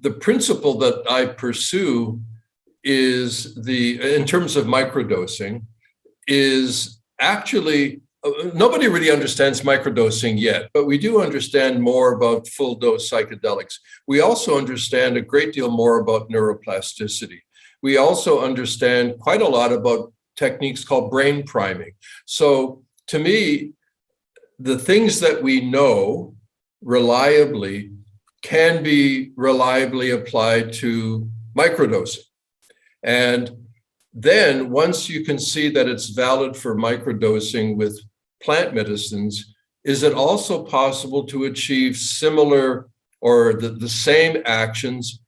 the principle that I pursue is in terms of microdosing, is actually, nobody really understands microdosing yet, but we do understand more about full dose psychedelics. We also understand a great deal more about neuroplasticity. We also understand quite a lot about techniques called brain priming. So to me, the things that we know reliably can be reliably applied to microdosing. And then once you can see that it's valid for microdosing with plant medicines, is it also possible to achieve similar or the same actions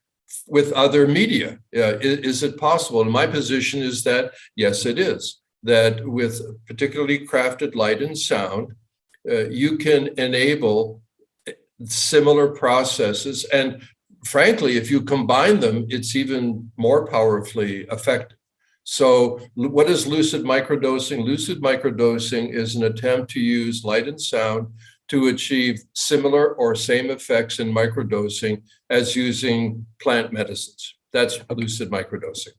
with other media? Is it possible? And my position is that, yes, it is. That with particularly crafted light and sound, you can enable similar processes. And frankly, if you combine them, it's even more powerfully effective. So what is lucid microdosing? Lucid microdosing is an attempt to use light and sound to achieve similar or same effects in microdosing as using plant medicines. That's lucid microdosing.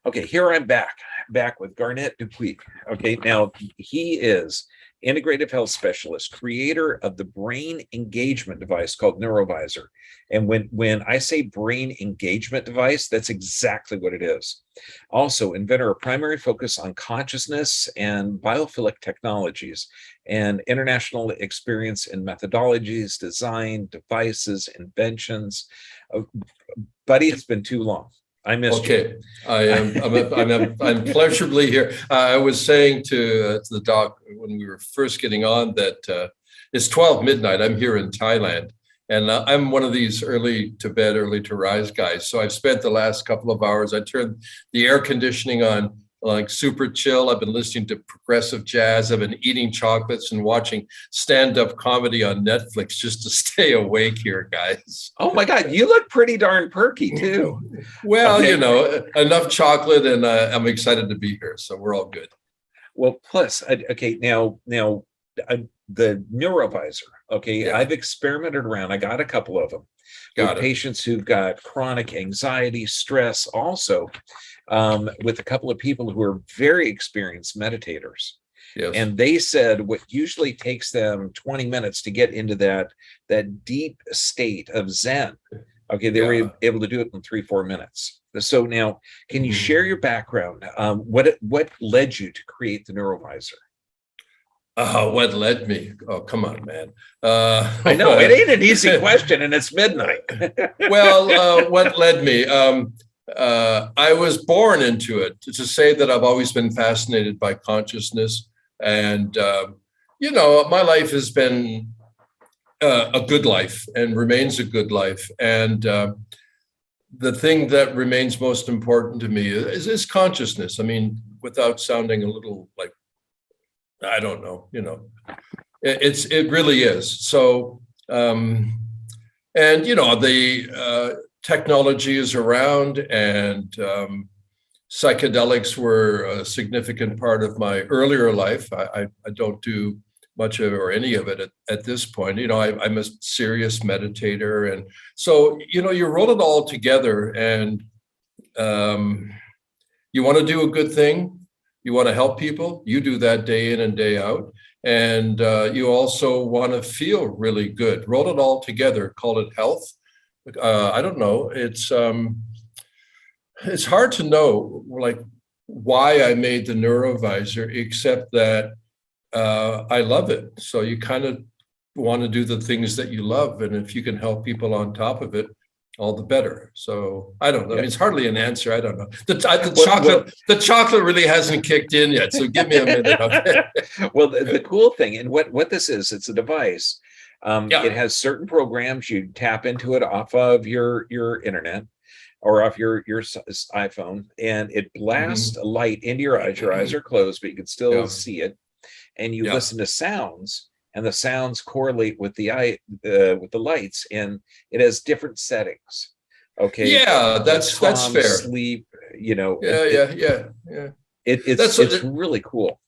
Okay, here I'm back with Garnet Dupuis. Okay, now he is integrative health specialist, creator of the brain engagement device called NeuroVIZR. And when I say brain engagement device, that's exactly what it is. Also, inventor of primary focus on consciousness and biophilic technologies, and international experience in methodologies, design, devices, inventions. Buddy, it's been too long. I missed you. I'm pleasurably here. I was saying to the doc when we were first getting on that it's 12 midnight. I'm here in Thailand, and I'm one of these early to bed, early to rise guys. So I've spent the last couple of hours. I turned the air conditioning on, like super chill. I've been listening to progressive jazz. I've been eating chocolates and watching stand-up comedy on Netflix just to stay awake here, guys. Oh my God, you look pretty darn perky too. Well, okay. You know, enough chocolate, and I'm excited to be here, so we're all good. Well, plus, okay, now the NeuroVIZR. Okay, yeah. I've experimented around. I got a couple of them. Got patients who've got chronic anxiety, stress, also. With a couple of people who are very experienced meditators. Yes. And they said what usually takes them 20 minutes to get into that deep state of Zen. Okay, they were able to do it in 3-4 minutes. So now, can you share your background? What led you to create the NeuroVIZR? What led me? Oh, come on, man. I know, it ain't an easy question, and it's midnight. Well, what led me? I was born into it. To say that I've always been fascinated by consciousness, and you know, my life has been a good life and remains a good life. And the thing that remains most important to me is consciousness. I mean, without sounding a little like, I don't know, you know, it really is. So, and you know, the technology is around, and psychedelics were a significant part of my earlier life. I don't do much of it or any of it at this point. You know, I'm a serious meditator. And so, you know, you roll it all together, and you want to do a good thing. You want to help people. You do that day in and day out. And you also want to feel really good. Roll it all together, call it health. I don't know. It's hard to know like why I made the NeuroVIZR, except that I love it. So you kind of want to do the things that you love, and if you can help people on top of it, all the better. So I don't know. I mean, it's hardly an answer. I don't know. The chocolate really hasn't kicked in yet. So give me a minute. Okay? Well, the cool thing, and what this is, it's a device. It has certain programs. You tap into it off of your internet or off your iPhone, and it blasts light into your eyes. Your eyes are closed, but you can still see it. And you listen to sounds, and the sounds correlate with the lights, and it has different settings. Okay. Yeah, that's fair. Sleep, Yeah. It's really cool.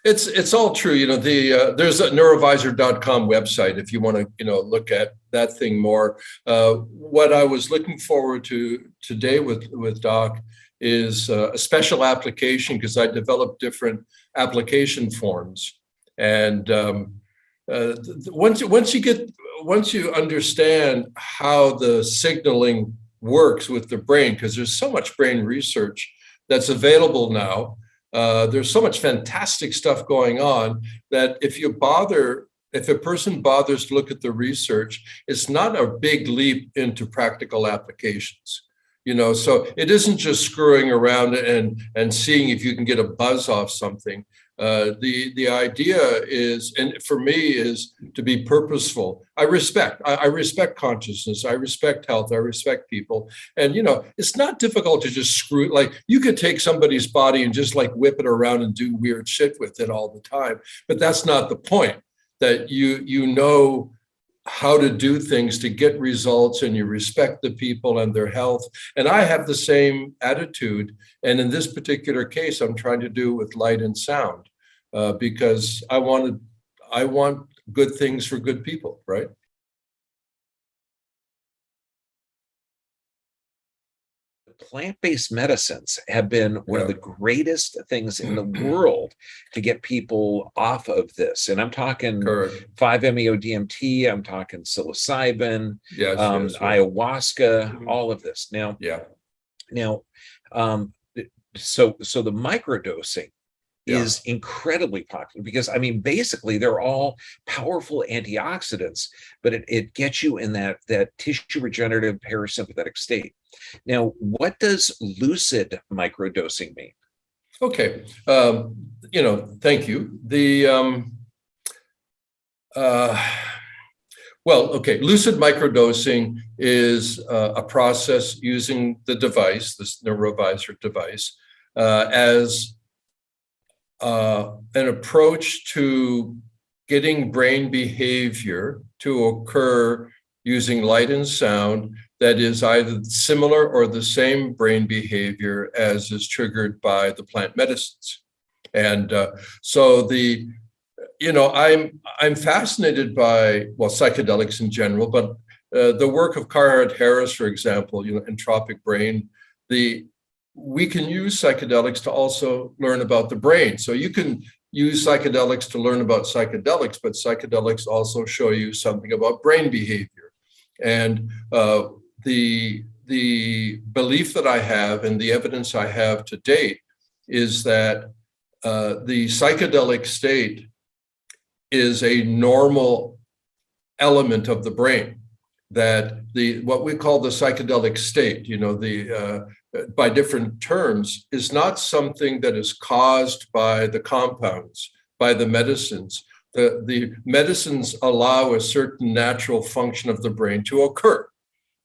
It's all true. There's a neurovizr.com website if you want to, look at that thing more. What I was looking forward to today with Doc is a special application, because I developed different application forms. And once you understand how the signaling works with the brain, because there's so much brain research that's available now. There's so much fantastic stuff going on that if a person bothers to look at the research, it's not a big leap into practical applications. So it isn't just screwing around and seeing if you can get a buzz off something. The idea is, and for me, is to be purposeful. I respect consciousness. I respect health. I respect people. And, it's not difficult to just screw, like you could take somebody's body and just like whip it around and do weird shit with it all the time. But that's not the point. That you know how to do things to get results, and you respect the people and their health. And I have the same attitude. And in this particular case, I'm trying to do with light and sound, because I want good things for good people, right? Plant-based medicines have been one of the greatest things in the world to get people off of this. And I'm talking 5-MeO-DMT, I'm talking psilocybin, ayahuasca, all of this. Now, so the microdosing is incredibly popular, because basically they're all powerful antioxidants, but it gets you in that tissue regenerative parasympathetic state. Now, what does lucid microdosing mean? Okay, thank you. Lucid microdosing is a process using the device, this NeuroVIZR device, as an approach to getting brain behavior to occur using light and sound that is either similar or the same brain behavior as is triggered by the plant medicines. And I'm fascinated by, psychedelics in general, but the work of Garnet Harris, for example, entropic brain, we can use psychedelics to also learn about the brain. So you can use psychedelics to learn about psychedelics, but psychedelics also show you something about brain behavior. And the belief that I have and the evidence I have to date is that the psychedelic state is a normal element of the brain. That what we call the psychedelic state, by different terms, is not something that is caused by the compounds, by the medicines. The medicines allow a certain natural function of the brain to occur.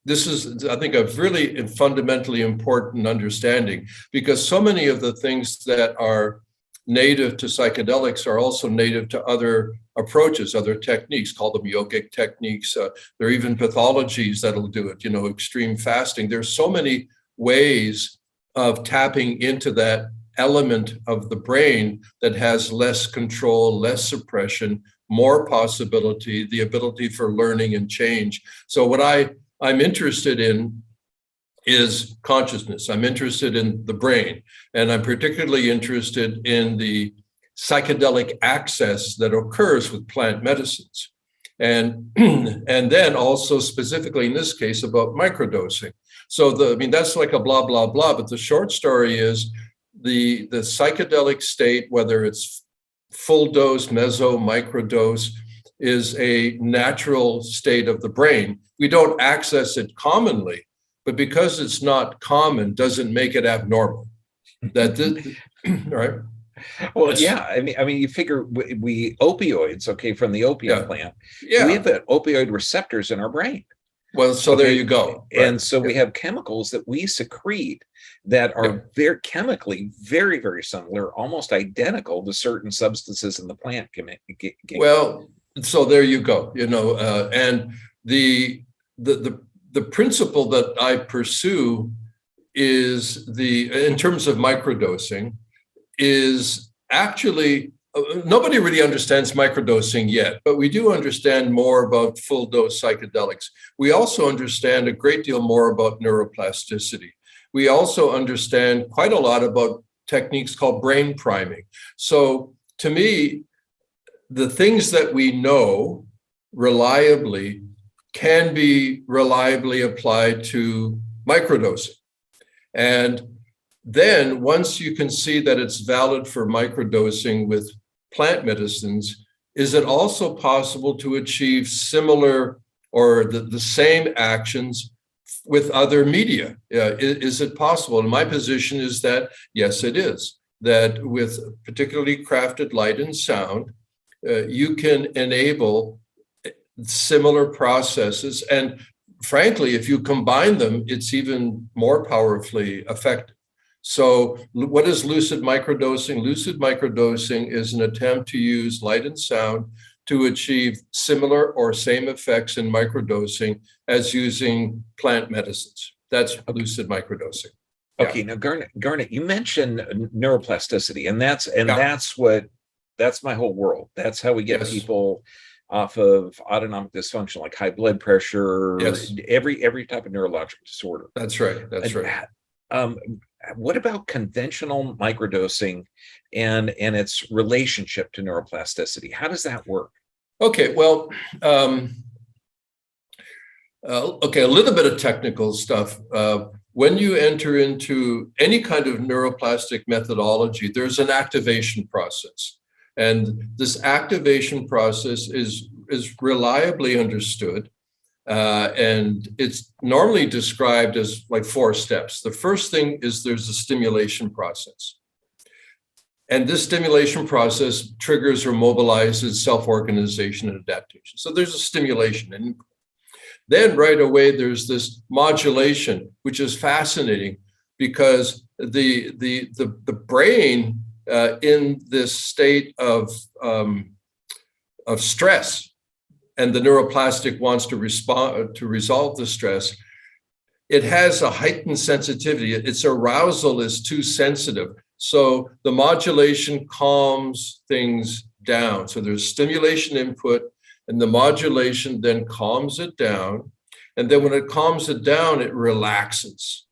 This is, I think, a really fundamentally important understanding, because so many of the things that are native to psychedelics are also native to other approaches, other techniques, call them yogic techniques. There are even pathologies that'll do it, extreme fasting. There's so many ways of tapping into that element of the brain that has less control, less suppression, more possibility, the ability for learning and change. So what I'm interested in is consciousness. I'm interested in the brain, and I'm particularly interested in the psychedelic access that occurs with plant medicines. And then also specifically in this case about microdosing. So that's like a blah, blah, blah, but the short story is the psychedelic state, whether it's full dose, meso, microdose, is a natural state of the brain. We don't access it commonly, but because it's not common doesn't make it abnormal. Right? Well, yeah. I mean, you figure we opioids, from the opium plant. Yeah. We have opioid receptors in our brain. Well, so there you go. Right. And so we have chemicals that we secrete that are very chemically very, very similar, almost identical to certain substances in the plant. So there you go. And the principle that I pursue is in terms of microdosing, is actually nobody really understands microdosing yet, but we do understand more about full dose psychedelics. We also understand a great deal more about neuroplasticity. We also understand quite a lot about techniques called brain priming. So to me, the things that we know reliably can be reliably applied to microdosing. And then once you can see that it's valid for microdosing with plant medicines, is it also possible to achieve similar or the same actions with other media? Is it possible? And my position is that, yes, it is. That with particularly crafted light and sound, you can enable similar processes. And frankly, if you combine them, it's even more powerfully effective. So what is lucid microdosing? Lucid microdosing is an attempt to use light and sound to achieve similar or same effects in microdosing as using plant medicines. That's lucid microdosing. Okay, now Garnet, you mentioned neuroplasticity, and that's my whole world. That's how we get people off of autonomic dysfunction, like high blood pressure, every type of neurological disorder. That's right. What about conventional microdosing and its relationship to neuroplasticity? How does that work? Okay, well, a little bit of technical stuff. When you enter into any kind of neuroplastic methodology, there's an activation process. And this activation process is reliably understood. And it's normally described as like 4 steps. The first thing is there's a stimulation process. And this stimulation process triggers or mobilizes self-organization and adaptation. So there's a stimulation. And then right away, there's this modulation, which is fascinating because the brain in this state of stress, and the neuroplastic wants to respond to resolve the stress, it has a heightened sensitivity. Its arousal is too sensitive. So the modulation calms things down. So there's stimulation input, and the modulation then calms it down. And then when it calms it down, it relaxes.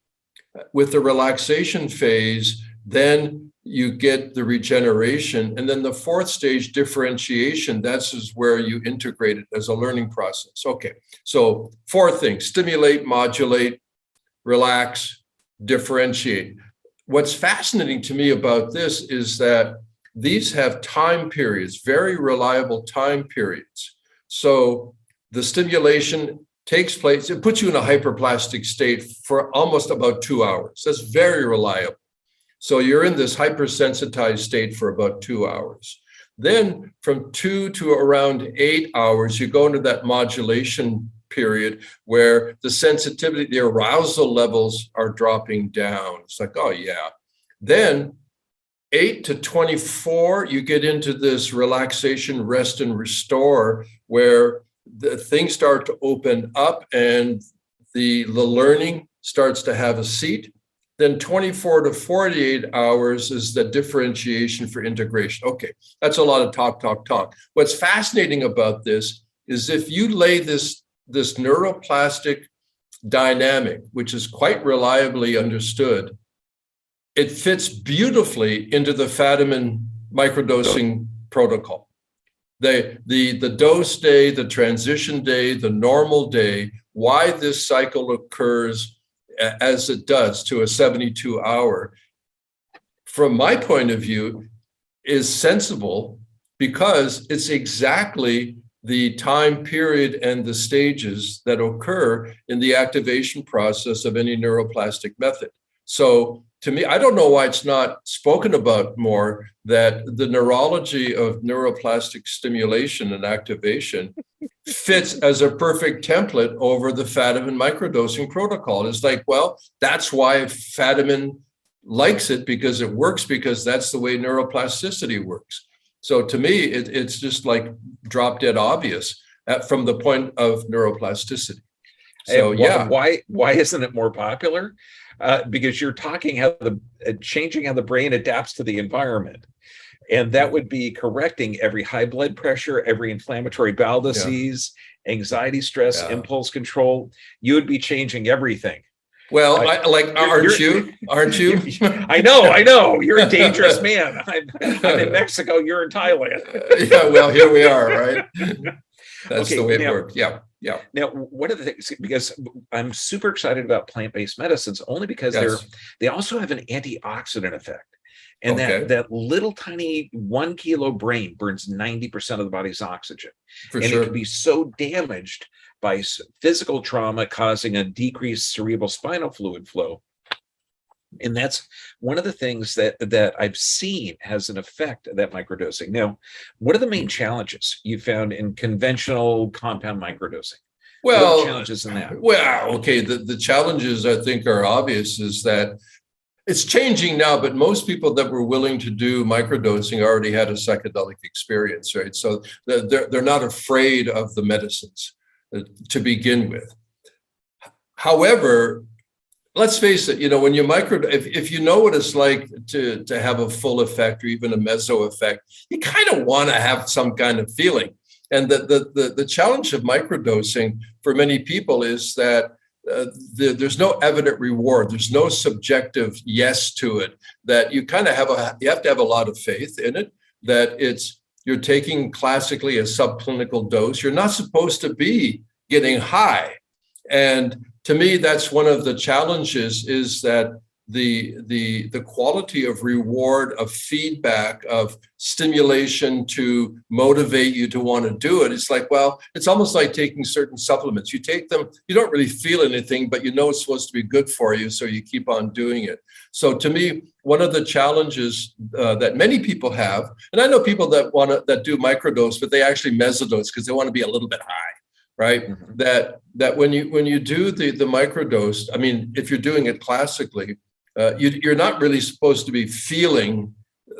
With the relaxation phase, then you get the regeneration. And then the 4th stage, differentiation, that's where you integrate it as a learning process. Okay, so 4 things: stimulate, modulate, relax, differentiate. What's fascinating to me about this is that these have time periods, very reliable time periods. So the stimulation takes place, it puts you in a hyperplastic state for almost about 2 hours. That's very reliable. So you're in this hypersensitized state for about 2 hours. Then from 2 to around 8 hours, you go into that modulation period where the sensitivity, the arousal levels are dropping down. It's like, oh yeah. Then 8 to 24, you get into this relaxation, rest, and restore, where the things start to open up and the learning starts to have a seat. Then 24 to 48 hours is the differentiation for integration. Okay, that's a lot of talk. What's fascinating about this is if you lay this neuroplastic dynamic, which is quite reliably understood, it fits beautifully into the Fadiman microdosing protocol. The dose day, the transition day, the normal day, why this cycle occurs as it does to a 72-hour, from my point of view, is sensible because it's exactly the time period and the stages that occur in the activation process of any neuroplastic method. So to me, I don't know why it's not spoken about more, that the neurology of neuroplastic stimulation and activation fits as a perfect template over the Fadiman microdosing protocol. It's like, well, that's why Fadiman likes it, because it works, because that's the way neuroplasticity works. So to me, it's just like drop dead obvious from the point of neuroplasticity. So why isn't it more popular? Because you're talking how changing how the brain adapts to the environment. And that would be correcting every high blood pressure, every inflammatory bowel disease, anxiety, stress, impulse control. You would be changing everything. Well, aren't you? I know. You're a dangerous man. I'm in Mexico. You're in Thailand. Yeah, well, here we are, right? That's the way it works. Yeah. Now, one of the things, because I'm super excited about plant-based medicines, only because they also have an antioxidant effect. And that little tiny 1 kilo brain burns 90% of the body's oxygen. It can be so damaged by physical trauma causing a decreased cerebral spinal fluid flow. And that's one of the things that I've seen has an effect of that microdosing. Now, what are the main challenges you found in conventional compound microdosing? Well, what are the challenges in that? Well, okay, the challenges I think are obvious is that it's changing now, but most people that were willing to do microdosing already had a psychedelic experience, right? So they're not afraid of the medicines to begin with. However, let's face it, when you if you know what it's like to have a full effect or even a meso effect, you kind of want to have some kind of feeling. And the challenge of microdosing for many people is that there's no evident reward. There's no subjective yes to it. That you kind of you have to have a lot of faith in it. That you're taking classically a subclinical dose. You're not supposed to be getting high, and to me, that's one of the challenges. Is that the quality of reward, of feedback, of stimulation to motivate you to want to do it. It's like, well, it's almost like taking certain supplements. You take them, you don't really feel anything, but you know it's supposed to be good for you, so you keep on doing it. So to me, one of the challenges that many people have, and I know people that do microdose, but they actually mesodose because they want to be a little bit high. Right. Mm-hmm. That when you do the microdose, I mean, if you're doing it classically, you're not really supposed to be feeling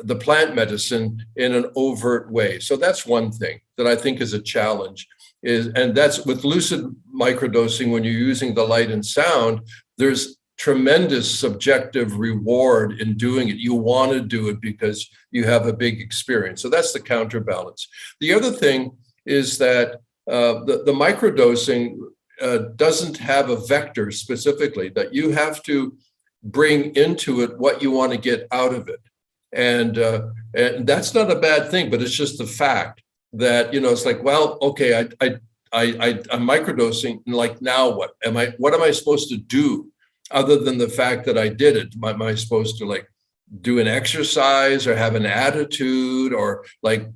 the plant medicine in an overt way. So that's one thing that I think is a challenge. And that's with lucid microdosing, when you're using the light and sound, there's tremendous subjective reward in doing it. You want to do it because you have a big experience. So that's the counterbalance. The other thing is that the microdosing doesn't have a vector specifically, that you have to bring into it what you want to get out of it. And that's not a bad thing, but it's just the fact that, it's like, well, okay, I'm microdosing, and like, now what am I supposed to do other than the fact that I did it? Am I supposed to like do an exercise or have an attitude or like,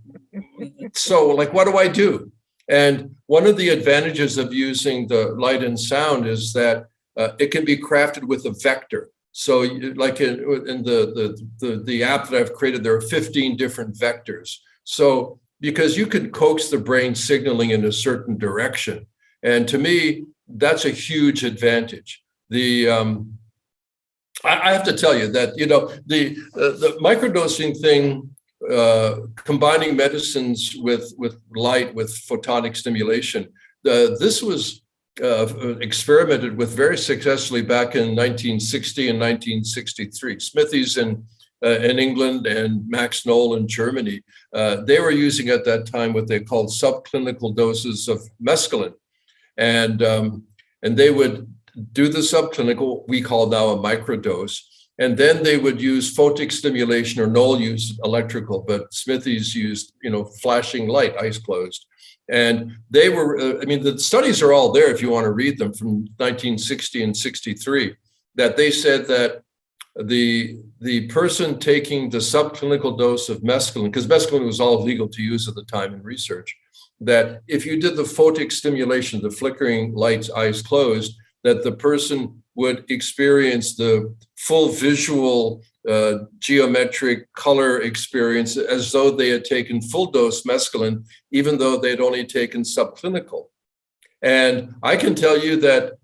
so like, what do I do? And one of the advantages of using the light and sound is that it can be crafted with a vector. So like in the app that I've created, there are 15 different vectors. So because you can coax the brain signaling in a certain direction. And to me, that's a huge advantage. I have to tell you that, the microdosing thing, combining medicines with light, with photonic stimulation, this was experimented with very successfully back in 1960 and 1963. Smithies in England and Max Knoll in Germany, they were using at that time what they called subclinical doses of mescaline, and they would do the subclinical, we call now a microdose, and then they would use photic stimulation, or Knoll used electrical, but Smithies used flashing light, eyes closed. And they were, the studies are all there if you want to read them, from 1960 and 63, that they said that the person taking the subclinical dose of mescaline, because mescaline was all legal to use at the time in research, that if you did the photic stimulation, the flickering lights, eyes closed, that the person would experience the full visual geometric color experience as though they had taken full dose mescaline, even though they'd only taken subclinical. And I can tell you that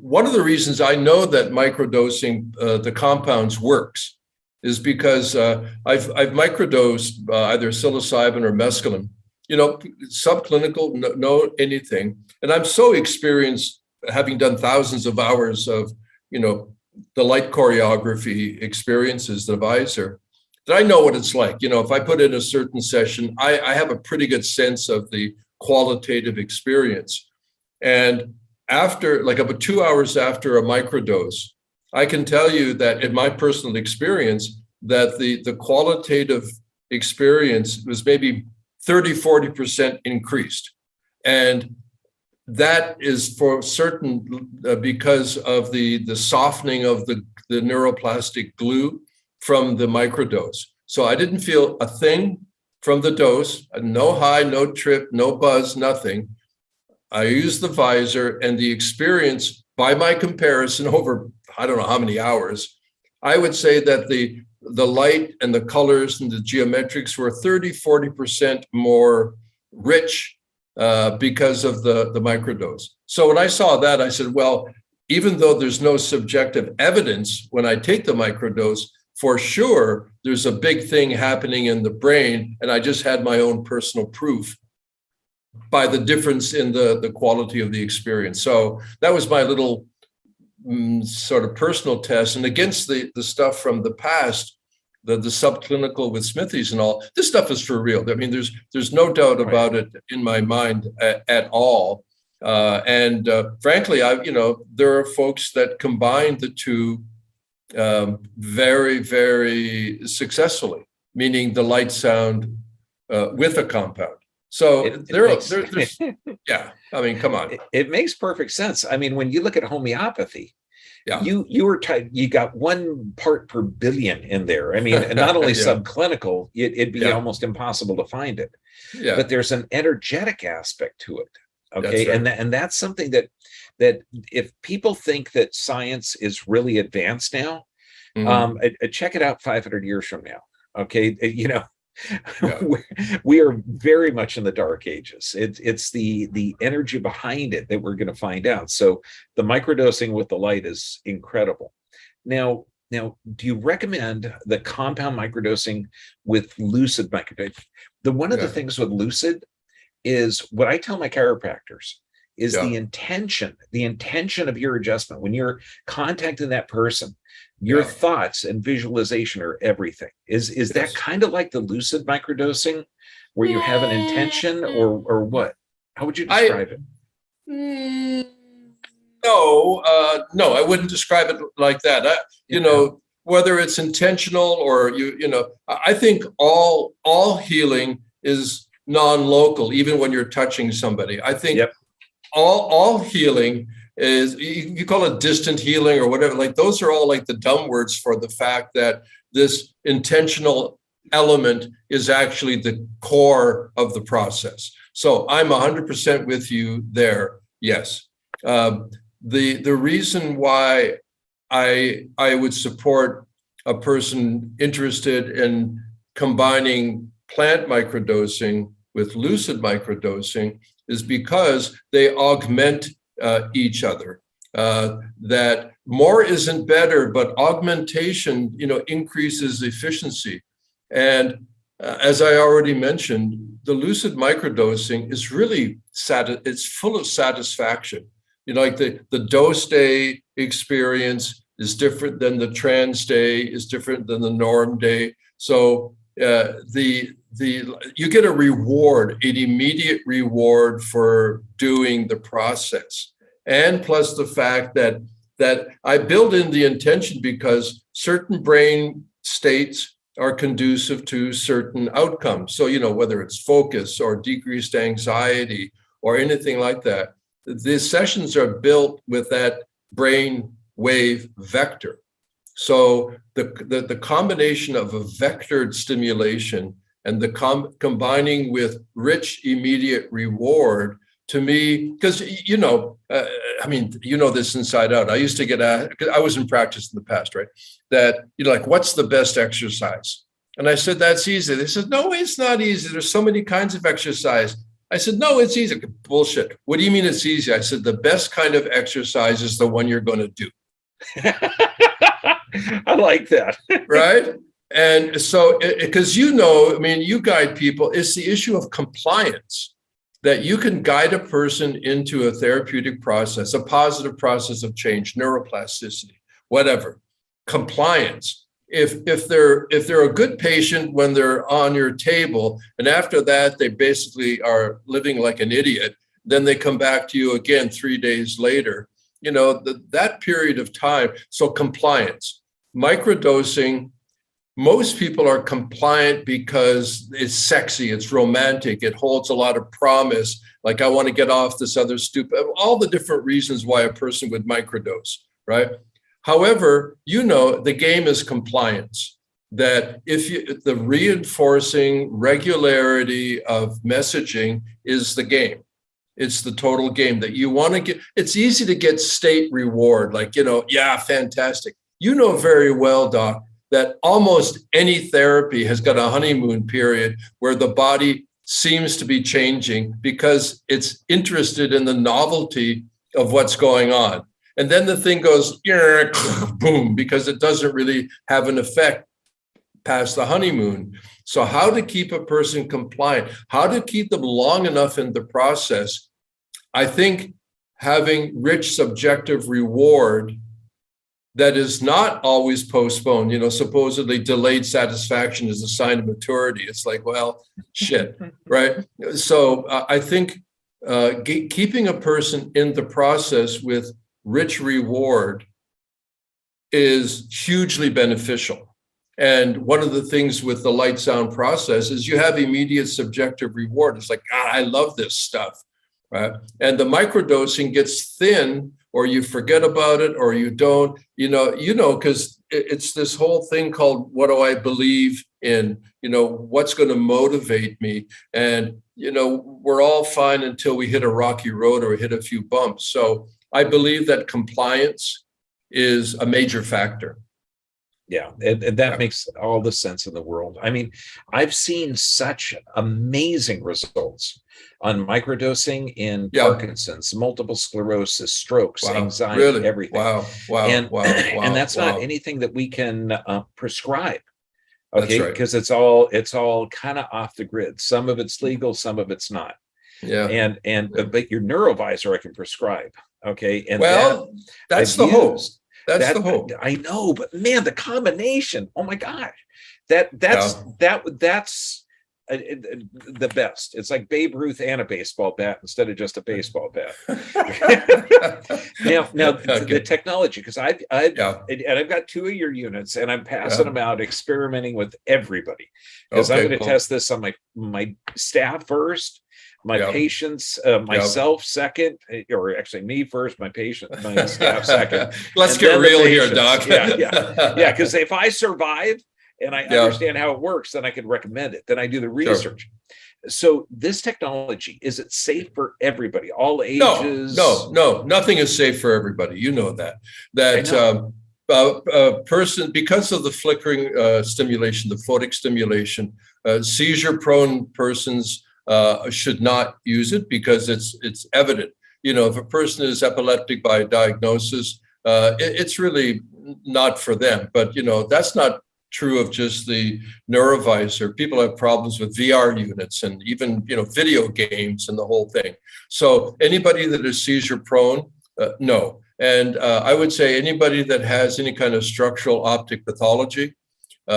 one of the reasons I know that microdosing the compounds works is because I've microdosed either psilocybin or mescaline, subclinical, no anything. And I'm so experienced, having done thousands of hours of, the light choreography experiences, the VIZR, that I know what it's like. If I put in a certain session, I have a pretty good sense of the qualitative experience. And after, like about 2 hours after a microdose, I can tell you that in my personal experience, that the qualitative experience was maybe 30-40% increased. And that is for certain because of the softening of the neuroplastic glue from the microdose. So I didn't feel a thing from the dose, no high, no trip, no buzz, nothing. I used the VIZR, and the experience, by my comparison over, I don't know how many hours, I would say that the light and the colors and the geometrics were 30-40% more rich because of the microdose. So when I saw that, I said, well, even though there's no subjective evidence when I take the microdose, for sure, there's a big thing happening in the brain, and I just had my own personal proof by the difference in the quality of the experience. So that was my little sort of personal test. And against the stuff from the past, the subclinical with Smithies and all, this stuff is for real. I mean, there's no doubt about it in my mind at all. And frankly, there are folks that combine the two very, very successfully, meaning the light sound with a compound. So there's yeah, I mean, come on. It makes perfect sense. I mean, when you look at homeopathy, you got 1 part per billion in there. I mean, not only subclinical, it'd be almost impossible to find it. Yeah. But there's an energetic aspect to it. Okay. That's right. And that's something that if people think that science is really advanced now, check it out 500 years from now. Okay. We are very much in the dark ages. It's the energy behind it that we're going to find out. So the microdosing with the light is incredible. Now, do you recommend the compound microdosing with lucid microdosing? One of the things with lucid is what I tell my chiropractors is the intention of your adjustment. When you're contacting that person, your thoughts and visualization are everything. Is that kind of like the lucid microdosing, where you have an intention, or what? How would you describe it? No, I wouldn't describe it like that. Whether it's intentional or I think all healing is non-local, even when you're touching somebody. I think all healing is, you call it distant healing or whatever, like those are all like the dumb words for the fact that this intentional element is actually the core of the process. So I'm 100% with you there. Yes. The reason why I would support a person interested in combining plant microdosing with lucid microdosing is because they augment each other. That more isn't better, but augmentation, increases efficiency. And as I already mentioned, the lucid microdosing is really it's full of satisfaction. Like the dose day experience is different than the trans day, is different than the norm day. So you get a reward, an immediate reward for doing the process. And plus the fact that I build in the intention because certain brain states are conducive to certain outcomes. So, whether it's focus or decreased anxiety or anything like that, the sessions are built with that brain wave vector. So the combination of a vectored stimulation and the combining with rich immediate reward, to me, because this inside out. I used to get asked, because I was in practice in the past, right? That what's the best exercise? And I said, that's easy. They said, no, it's not easy. There's so many kinds of exercise. I said, no, it's easy. Bullshit. What do you mean it's easy? I said, the best kind of exercise is the one you're going to do. I like that. Right? And so, because I mean, you guide people, it's the issue of compliance, that you can guide a person into a therapeutic process, a positive process of change, neuroplasticity, whatever, compliance. If they're a good patient when they're on your table, and after that they basically are living like an idiot, then they come back to you again 3 days later. That period of time. So compliance, microdosing. Most people are compliant because it's sexy, it's romantic, it holds a lot of promise. Like, I want to get off this other stupid, all the different reasons why a person would microdose, right? However, the game is compliance. That the reinforcing regularity of messaging is the game. It's the total game that you want to get. It's easy to get state reward, like, yeah, fantastic. Very well, Doc, that almost any therapy has got a honeymoon period where the body seems to be changing because it's interested in the novelty of what's going on. And then the thing goes, boom, because it doesn't really have an effect past the honeymoon. So how to keep a person compliant, how to keep them long enough in the process, I think having rich subjective reward that is not always postponed. Supposedly delayed satisfaction is a sign of maturity. It's like, well, shit, right? So I think keeping a person in the process with rich reward is hugely beneficial. And one of the things with the light sound process is you have immediate subjective reward. It's like, God, I love this stuff, right? And the microdosing gets thin, or you forget about it, or you don't, because it's this whole thing called, what do I believe in? What's going to motivate me? And, we're all fine until we hit a rocky road or hit a few bumps. So I believe that compliance is a major factor. Yeah, and that makes all the sense in the world. I mean, I've seen such amazing results on microdosing in Parkinson's, multiple sclerosis, strokes, anxiety, really? Everything. Wow. And that's not anything that we can prescribe. Okay, because right. it's all kind of off the grid. Some of it's legal, some of it's not. Yeah. But your NeuroVIZR I can prescribe. Okay, and that's the hope. That's the hope. I know, but man, the combination! Oh my God, that's the best. It's like Babe Ruth and a baseball bat instead of just a baseball bat. now the technology, because I've got 2 of your units, and I'm passing them out, experimenting with everybody, because I'm going to test this on my staff first, my patients, myself second, or actually me first, my staff second. Let's get real here, Doc. Yeah. Because if I survive and I understand how it works, then I can recommend it. Then I do the research. Sure. So this technology, is it safe for everybody, all ages? No, nothing is safe for everybody. You know that. A person, because of the flickering stimulation, the photic stimulation, seizure-prone persons should not use it, because it's evident. If a person is epileptic by diagnosis, it's really not for them. But that's not true of just the NeuroVIZR. People have problems with VR units and even video games and the whole thing. So anybody that is seizure prone, no. And I would say anybody that has any kind of structural optic pathology, they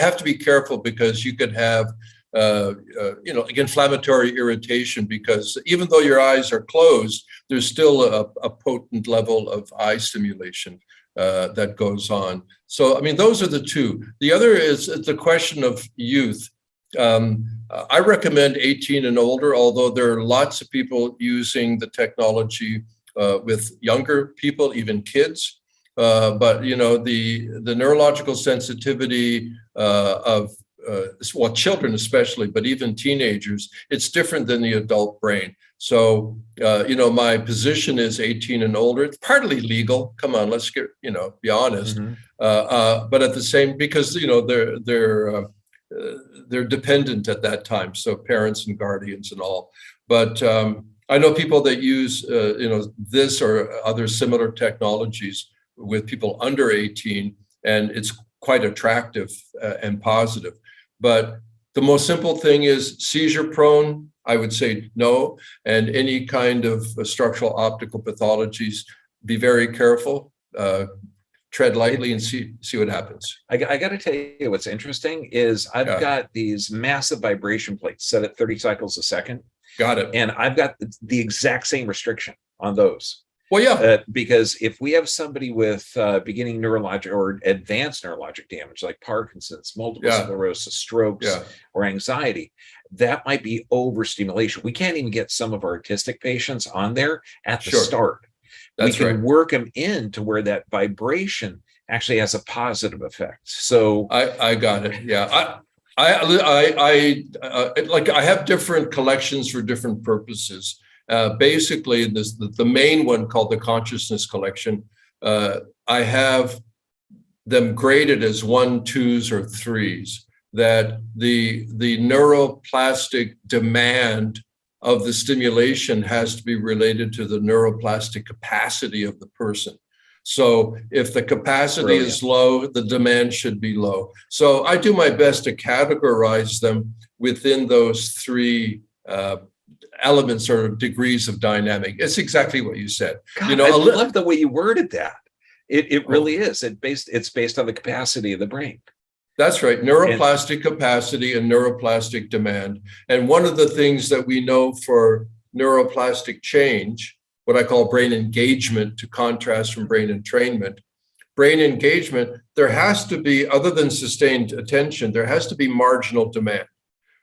have to be careful, because you could have inflammatory irritation, because even though your eyes are closed, there's still a potent level of eye stimulation that goes on. So, I mean, those are the two. The other is the question of youth. I recommend 18 and older, although there are lots of people using the technology with younger people, even kids. But the neurological sensitivity of children especially, but even teenagers, it's different than the adult brain. So my position is 18 and older. It's partly legal. Come on, let's get be honest. Mm-hmm. But at the same, because they're dependent at that time. So parents and guardians and all. But I know people that use this or other similar technologies with people under 18, and it's quite attractive and positive. But the most simple thing is seizure prone, I would say no. And any kind of structural optical pathologies, be very careful, tread lightly and see what happens. I got to tell you what's interesting is I've got these massive vibration plates set at 30 cycles a second. Got it. And I've got the exact same restriction on those. Well, yeah. Because if we have somebody with beginning neurologic or advanced neurologic damage, like Parkinson's, multiple sclerosis, strokes, or anxiety, that might be overstimulation. We can't even get some of our autistic patients on there at the start. That's we can work them in to where that vibration actually has a positive effect. So I got it. Yeah. I have different collections for different purposes. Basically, the main one called the Consciousness Collection, I have them graded as 1, 2s, or 3s, that the neuroplastic demand of the stimulation has to be related to the neuroplastic capacity of the person. So if the capacity is low, the demand should be low. So I do my best to categorize them within those 3 elements or degrees of dynamic. It's exactly what you said. God, I love the way you worded that. It really is. It's based on the capacity of the brain. That's right. Neuroplastic capacity and neuroplastic demand. And one of the things that we know for neuroplastic change, what I call brain engagement, to contrast from brain entrainment, brain engagement, there has to be, other than sustained attention, there has to be marginal demand.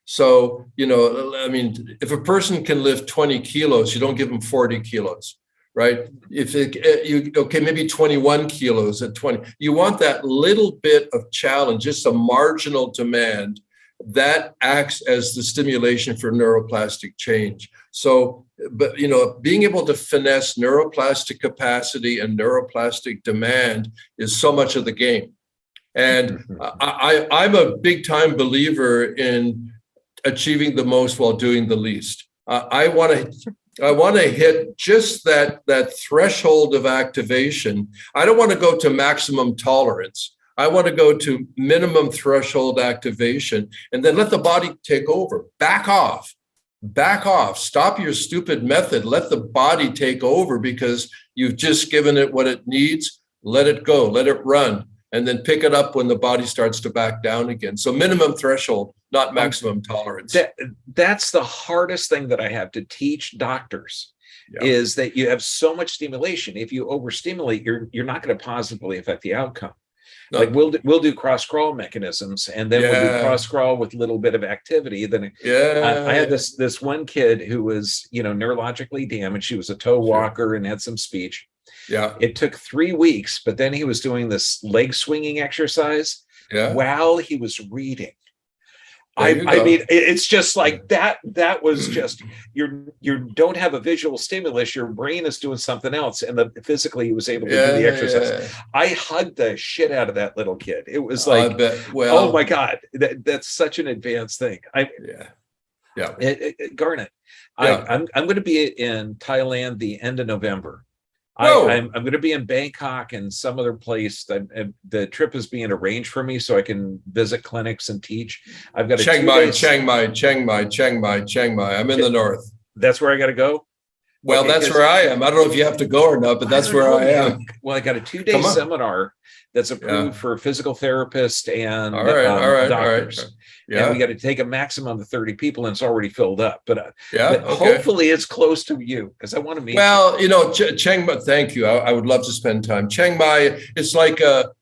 So, I mean, if a person can lift 20 kilos, you don't give them 40 kilos, right? Maybe 21 kilos at 20. You want that little bit of challenge, just a marginal demand that acts as the stimulation for neuroplastic change. So, but, being able to finesse neuroplastic capacity and neuroplastic demand is so much of the game. And I'm a big time believer in achieving the most while doing the least. I want to hit just that threshold of activation. I don't want to go to maximum tolerance. I want to go to minimum threshold activation, and then let the body take over. Back off. Stop your stupid method. Let the body take over, because you've just given it what it needs. Let it go. Let it run. And then pick it up when the body starts to back down again. So minimum threshold, not maximum tolerance. That's the hardest thing that I have to teach doctors, is that you have so much stimulation. If you overstimulate, you're not going to positively affect the outcome. No. Like we'll do cross crawl mechanisms, and then we'll do cross crawl with a little bit of activity. Then I had this one kid who was neurologically damaged. She was a toe walker and had some speech. Yeah. It took 3 weeks, but then he was doing this leg swinging exercise while he was reading. I mean, it's just like that. That was just you don't have a visual stimulus. Your brain is doing something else, and physically he was able to do the exercise. I hugged the shit out of that little kid. It was like, oh my God, that's such an advanced thing. Garnet, I'm going to be in Thailand the end of November. I'm going to be in Bangkok and some other place. The trip is being arranged for me so I can visit clinics and teach. I've got Chiang Mai. I'm in the north. That's where I got to go? Well, that's where I am. I don't know if you have to go or not, but that's where I am. Well, I got a 2-day seminar that's approved for physical therapists and doctors. And we got to take a maximum of 30 people, and it's already filled up. But hopefully it's close to you, because I want to meet you. Chiang Mai, thank you. I would love to spend time. Chiang Mai, it's like the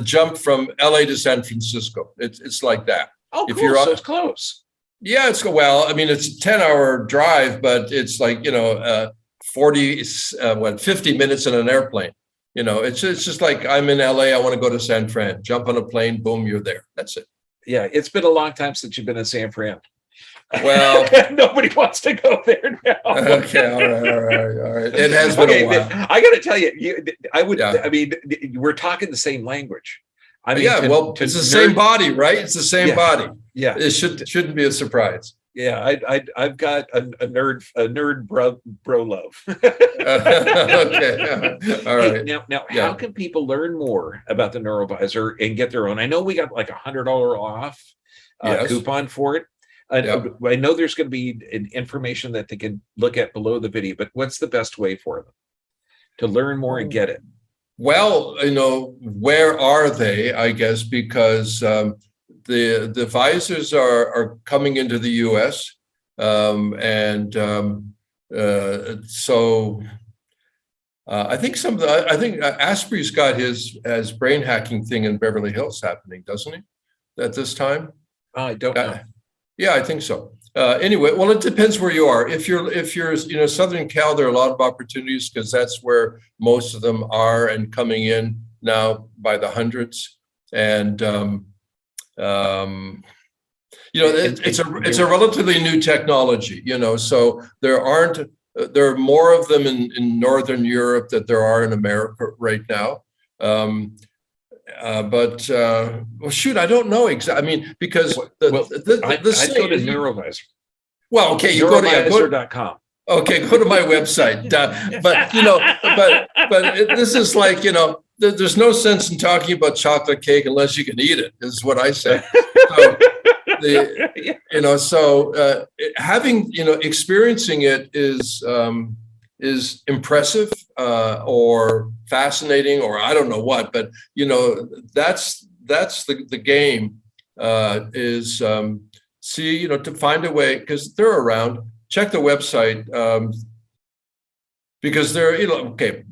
jump from LA to San Francisco. It's like that. Oh, cool. So it's close. Yeah, it's a 10-hour drive, but it's like 50 minutes in an airplane. It's just like I'm in LA, I want to go to San Fran. Jump on a plane, boom, you're there. That's it. Yeah, it's been a long time since you've been in San Fran. Well, nobody wants to go there now. Okay, all right. It has been a while. I got to tell you, I mean, we're talking the same language. I mean, it's the same body, right? It's the same body. Yeah, it shouldn't be a surprise. I've got a nerd bro love. Okay, all right. Hey, now, how can people learn more about the NeuroVIZR and get their own? I know we got like $100 off coupon for it. I know there's going to be information that they can look at below the video, but what's the best way for them to learn more and get it? Well, where are they? I guess because the VIZRs are coming into the U.S. So I think Asprey's got his brain hacking thing in Beverly Hills happening, doesn't he? At this time? I don't know. Yeah, I think so. Anyway, well, it depends where you are. If you're Southern Cal, there are a lot of opportunities because that's where most of them are and coming in now by the hundreds. And it's a relatively new technology. So there are more of them in Northern Europe than there are in America right now. But shoot, I don't know exactly. I mean, because I'd go to NeuroVIZR. Well, okay, you NeuroVIZR.com. Okay, go to my website. But this is like, there's no sense in talking about chocolate cake unless you can eat it, is what I say. So, having, experiencing it is impressive or fascinating, or I don't know what, but that's the game is to find a way, because they're around. Check the website because they're okay.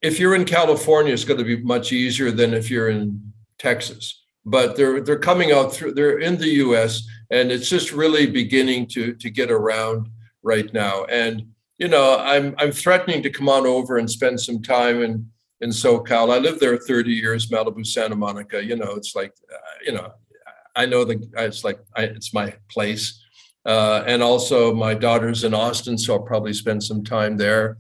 If you're in California, it's going to be much easier than if you're in Texas. But they're coming out through. They're in the U.S. and it's just really beginning to get around right now. And I'm threatening to come on over and spend some time in SoCal. I lived there 30 years, Malibu, Santa Monica. It's like, I know it's my place. And also my daughter's in Austin, so I'll probably spend some time there.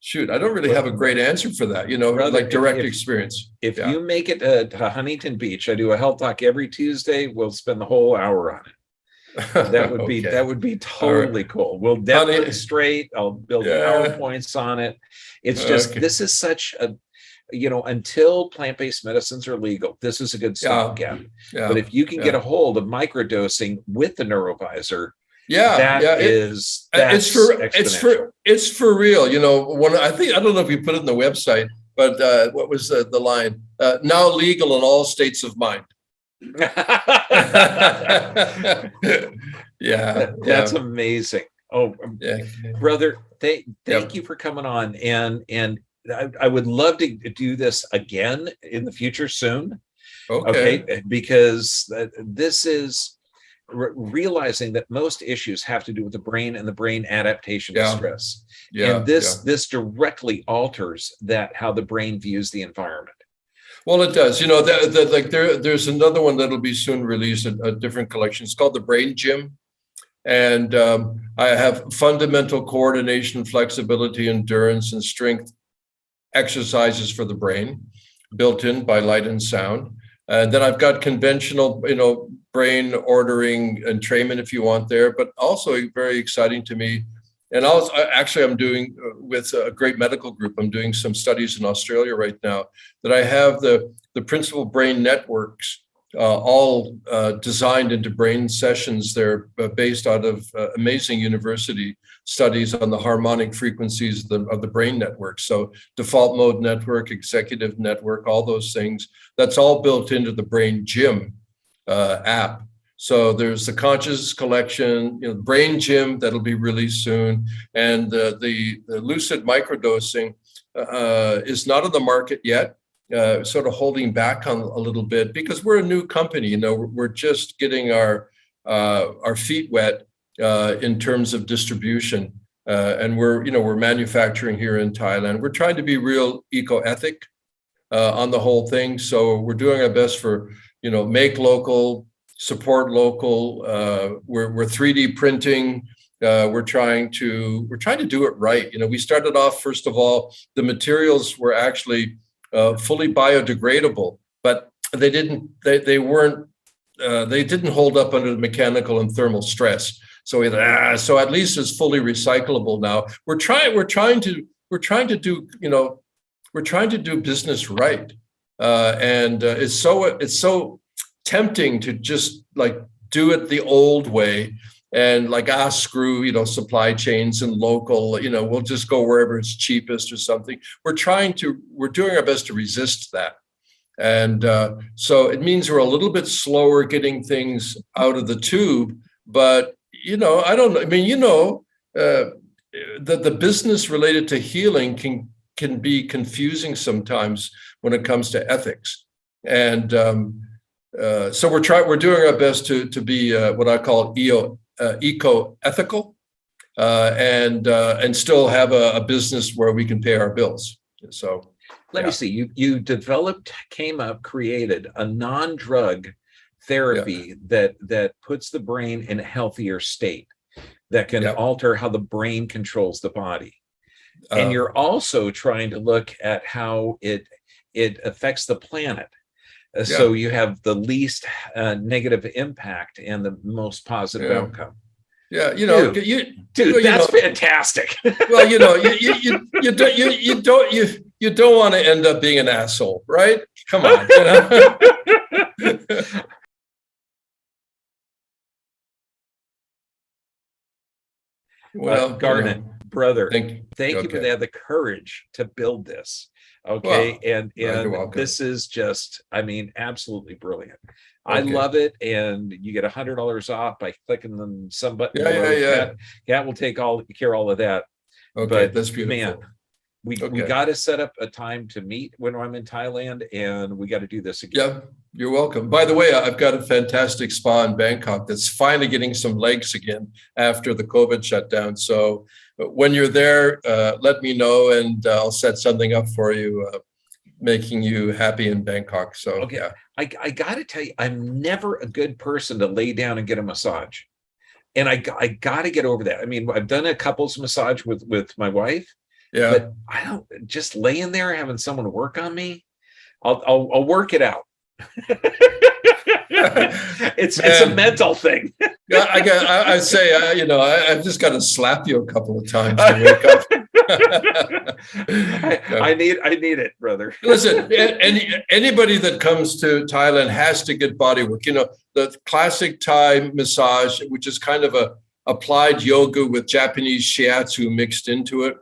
Shoot, I don't really have a great answer for that, like direct experience. If you make it to Huntington Beach, I do a health talk every Tuesday. We'll spend the whole hour on it. That would be that would be totally cool. We'll demonstrate. I'll build PowerPoints on it. It's just this is such a until plant-based medicines are legal, this is a good stopgap. But if you can get a hold of microdosing with the NeuroVIZR, it's for real. I don't know if you put it in the website, but what was the line? Now legal in all states of mind. That's amazing. Brother, thank you for coming on, and I would love to do this again in the future soon. Okay, because this is realizing that most issues have to do with the brain and the brain adaptation to stress. And this directly alters how the brain views the environment. Well, it does. There's another one that'll be soon released, a different collection. It's called the Brain Gym. And I have fundamental coordination, flexibility, endurance, and strength exercises for the brain built in by light and sound. And then I've got conventional, brain ordering entrainment if you want there, but also very exciting to me. And I'm doing with a great medical group, I'm doing some studies in Australia right now that I have the principal brain networks all designed into brain sessions. They're based out of amazing university studies on the harmonic frequencies of the brain network. So default mode network, executive network, all those things, that's all built into the Brain Gym app. So there's the conscious collection, Brain Gym that'll be released soon. And the Lucid Microdosing is not on the market yet. Sort of holding back on a little bit because we're a new company. We're just getting our feet wet in terms of distribution, and we're manufacturing here in Thailand. We're trying to be real eco-ethic on the whole thing. So we're doing our best for make local, support local. We're 3D printing. We're trying to do it right. We started off, first of all, the materials were actually fully biodegradable, but they weren't they didn't hold up under the mechanical and thermal stress. So so at least it's fully recyclable now. We're trying to do business right, and it's so tempting to just like do it the old way and like screw supply chains and local, we'll just go wherever it's cheapest or something. We're doing our best to resist that. And so it means we're a little bit slower getting things out of the tube, but I don't know. I mean, the business related to healing can be confusing sometimes when it comes to ethics. And so we're doing our best to be what I call eco-ethical, and still have a business where we can pay our bills. So let me see. You created a non-drug therapy that puts the brain in a healthier state, that can alter how the brain controls the body. And you're also trying to look at how it affects the planet. So you have the least negative impact and the most positive outcome. Yeah, dude, that's fantastic. Well, you don't want to end up being an asshole, right? Come on. Well, Garnet, brother, thank you for the courage to build this. Okay. Well, and this is just, absolutely brilliant. Okay. I love it. And you get $100 off by clicking on some button. Kat will take care of all of that. Okay. But that's beautiful. Man, we got to set up a time to meet when I'm in Thailand, and we got to do this again. Yeah, you're welcome. By the way, I've got a fantastic spa in Bangkok that's finally getting some legs again after the COVID shutdown. So when you're there, let me know, and I'll set something up for you, making you happy in Bangkok. So okay. I got to tell you, I'm never a good person to lay down and get a massage, and I got to get over that. I mean, I've done a couples massage with my wife. Yeah, but I don't just laying there having someone work on me. I'll work it out. It's a mental thing. Yeah, I've just got to slap you a couple of times to wake up. I need it, brother. Listen, anybody that comes to Thailand has to get body work. The classic Thai massage, which is kind of a applied yoga with Japanese shiatsu mixed into it.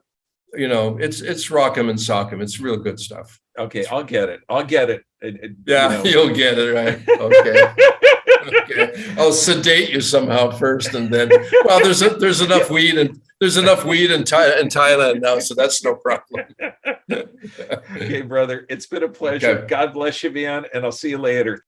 It's rock'em and sock'em. It's real good stuff. Okay, I'll get it. Yeah, you'll get it, right? Okay. Okay. I'll sedate you somehow first, and then there's enough weed in Thailand now, so that's no problem. Okay, brother. It's been a pleasure. Okay. God bless you, man, and I'll see you later.